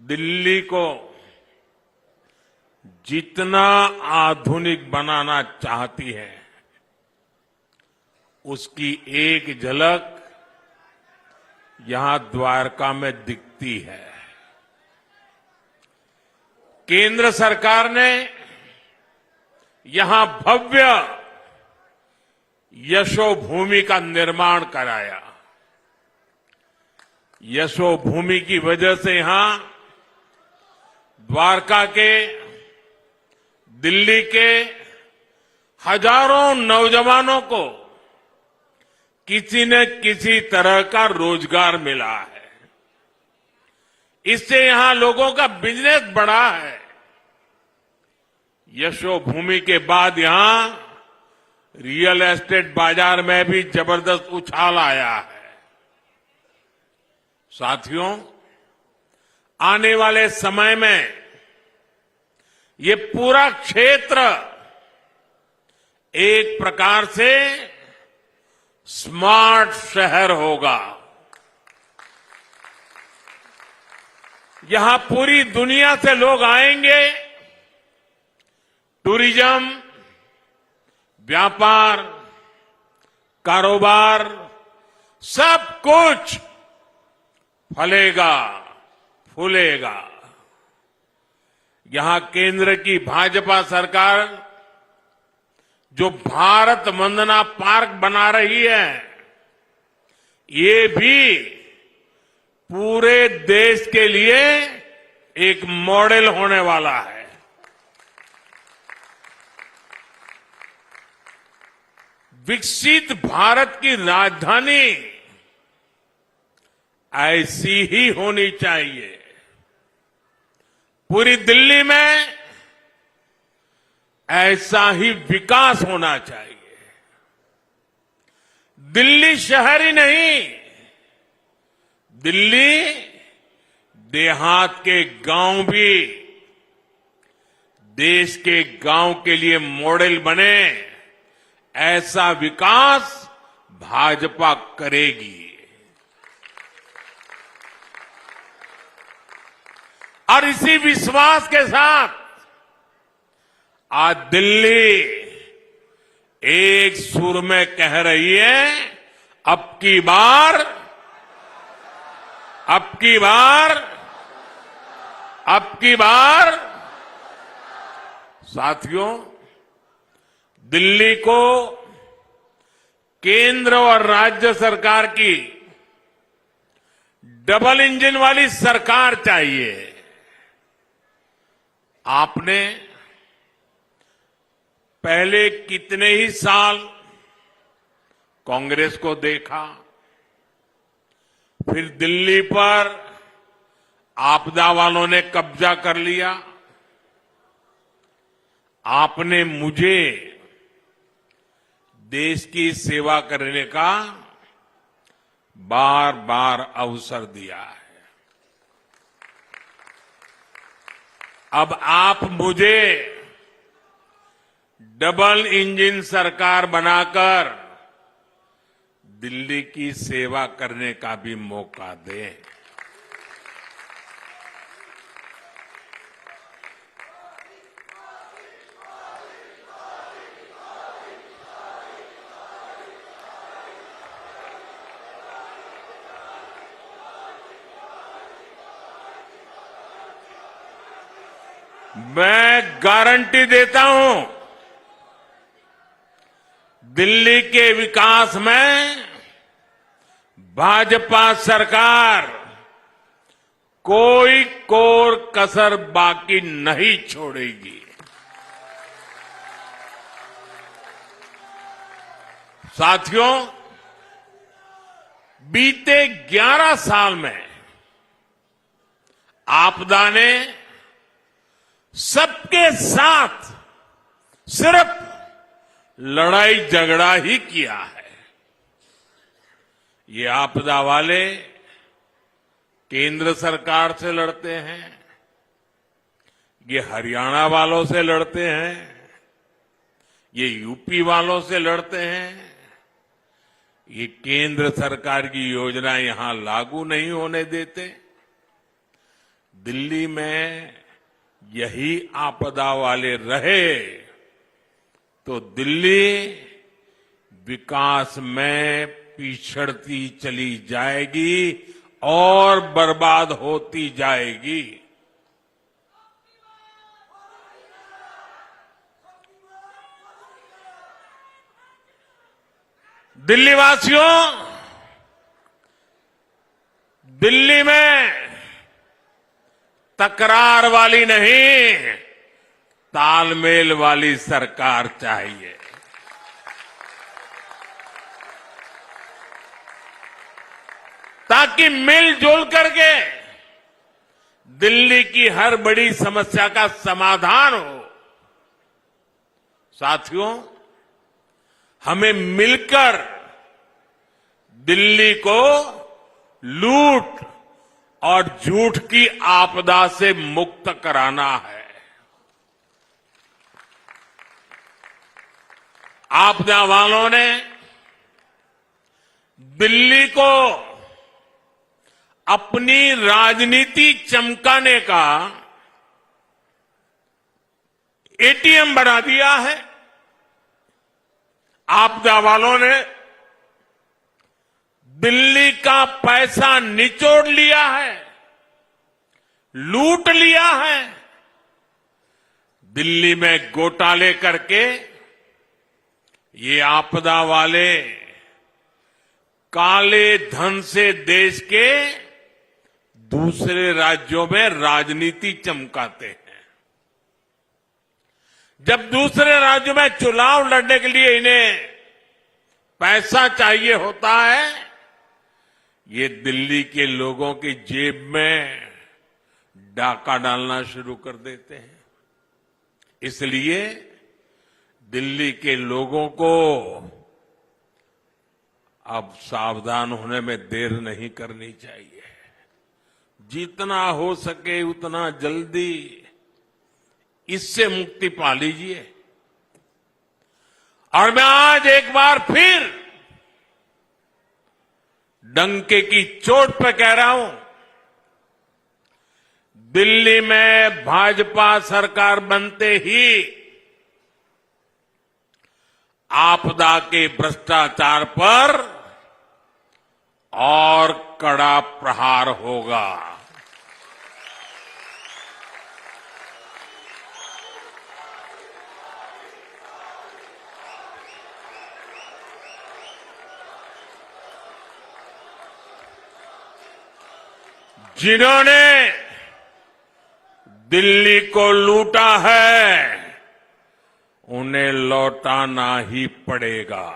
दिल्ली को जितना आधुनिक बनाना चाहती है, उसकी एक झलक यहां द्वारका में दिखती है। केंद्र सरकार ने यहां भव्य यशोभूमि का निर्माण कराया। यशोभूमि की वजह से यहां द्वारका के, दिल्ली के हजारों नौजवानों को किसी न किसी तरह का रोजगार मिला है। इससे यहां लोगों का बिजनेस बढ़ा है। यशोभूमि के बाद यहां रियल एस्टेट बाजार में भी जबरदस्त उछाल आया है। साथियों, आने वाले समय में ये पूरा क्षेत्र एक प्रकार से स्मार्ट शहर होगा। यहां पूरी दुनिया से लोग आएंगे। टूरिज्म, व्यापार, कारोबार, सब कुछ फलेगा, फूलेगा। यहां केंद्र की भाजपा सरकार जो भारत वंदना पार्क बना रही है, ये भी पूरे देश के लिए एक मॉडल होने वाला है। विकसित भारत की राजधानी ऐसी ही होनी चाहिए। पूरी दिल्ली में ऐसा ही विकास होना चाहिए। दिल्ली शहर ही नहीं, दिल्ली देहात के गांव भी देश के गांव के लिए मॉडल बने, ऐसा विकास भाजपा करेगी। और इसी विश्वास के साथ आज दिल्ली एक सुर में कह रही है, अब की बार, अब की बार, अब की बार। साथियों, दिल्ली को केंद्र और राज्य सरकार की डबल इंजन वाली सरकार चाहिए। आपने पहले कितने ही साल कांग्रेस को देखा, फिर दिल्ली पर आपदा वालों ने कब्जा कर लिया। आपने मुझे देश की सेवा करने का बार बार अवसर दिया है। अब आप मुझे डबल इंजन सरकार बनाकर दिल्ली की सेवा करने का भी मौका दें। मैं गारंटी देता हूं, दिल्ली के विकास में भाजपा सरकार कोई कोर कसर बाकी नहीं छोड़ेगी। साथियों, बीते 11 साल में आपदा ने सबके साथ सिर्फ लड़ाई झगड़ा ही किया है। ये आपदा वाले केंद्र सरकार से लड़ते हैं, ये हरियाणा वालों से लड़ते हैं, ये यूपी वालों से लड़ते हैं। ये केंद्र सरकार की योजना यहां लागू नहीं होने देते। दिल्ली में यही आपदा वाले रहे तो दिल्ली विकास में पिछड़ती चली जाएगी और बर्बाद होती जाएगी। दिल्ली वासियों, दिल्ली में तकरार वाली नहीं, तालमेल वाली सरकार चाहिए। ताकि मिलजुल करके दिल्ली की हर बड़ी समस्या का समाधान हो। साथियों, हमें मिलकर दिल्ली को लूट और झूठ की आपदा से मुक्त कराना है। आपदा वालों ने दिल्ली को अपनी राजनीति चमकाने का एटीएम बना दिया है। आपदा वालों ने दिल्ली का पैसा निचोड़ लिया है, लूट लिया है। दिल्ली में घोटाले करके ये आपदा वाले काले धन से देश के दूसरे राज्यों में राजनीति चमकाते हैं। जब दूसरे राज्यों में चुनाव लड़ने के लिए इन्हें पैसा चाहिए होता है, ये दिल्ली के लोगों की जेब में डाका डालना शुरू कर देते हैं। इसलिए दिल्ली के लोगों को अब सावधान होने में देर नहीं करनी चाहिए। जितना हो सके उतना जल्दी इससे मुक्ति पा लीजिए। और मैं आज एक बार फिर डंके की चोट पर कह रहा हूं, दिल्ली में भाजपा सरकार बनते ही आपदा के भ्रष्टाचार पर और कड़ा प्रहार होगा। जिन्होंने दिल्ली को लूटा है उन्हें लौटाना ही पड़ेगा।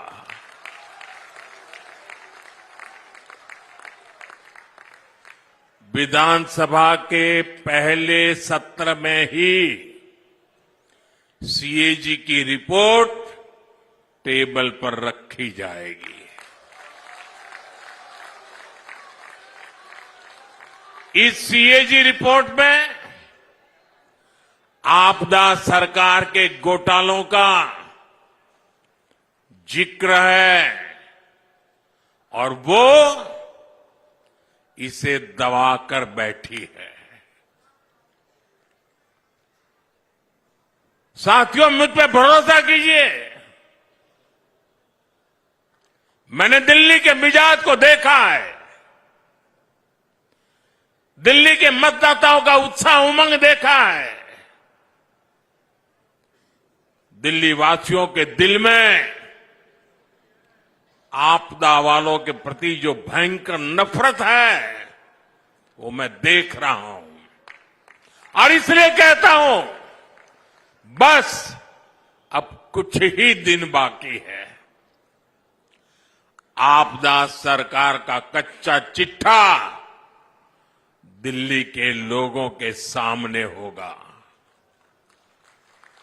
विधानसभा के पहले सत्र में ही सीएजी की रिपोर्ट टेबल पर रखी जाएगी। इस सीएजी रिपोर्ट में आपदा सरकार के घोटालों का जिक्र है और वो इसे दबाकर बैठी है। साथियों, मुझ पे भरोसा कीजिए। मैंने दिल्ली के मिजाज को देखा है, दिल्ली के मतदाताओं का उत्साह उमंग देखा है। दिल्ली वासियों के दिल में आपदा वालों के प्रति जो भयंकर नफरत है वो मैं देख रहा हूं और इसलिए कहता हूं, बस अब कुछ ही दिन बाकी है। आपदा सरकार का कच्चा चिट्ठा दिल्ली के लोगों के सामने होगा।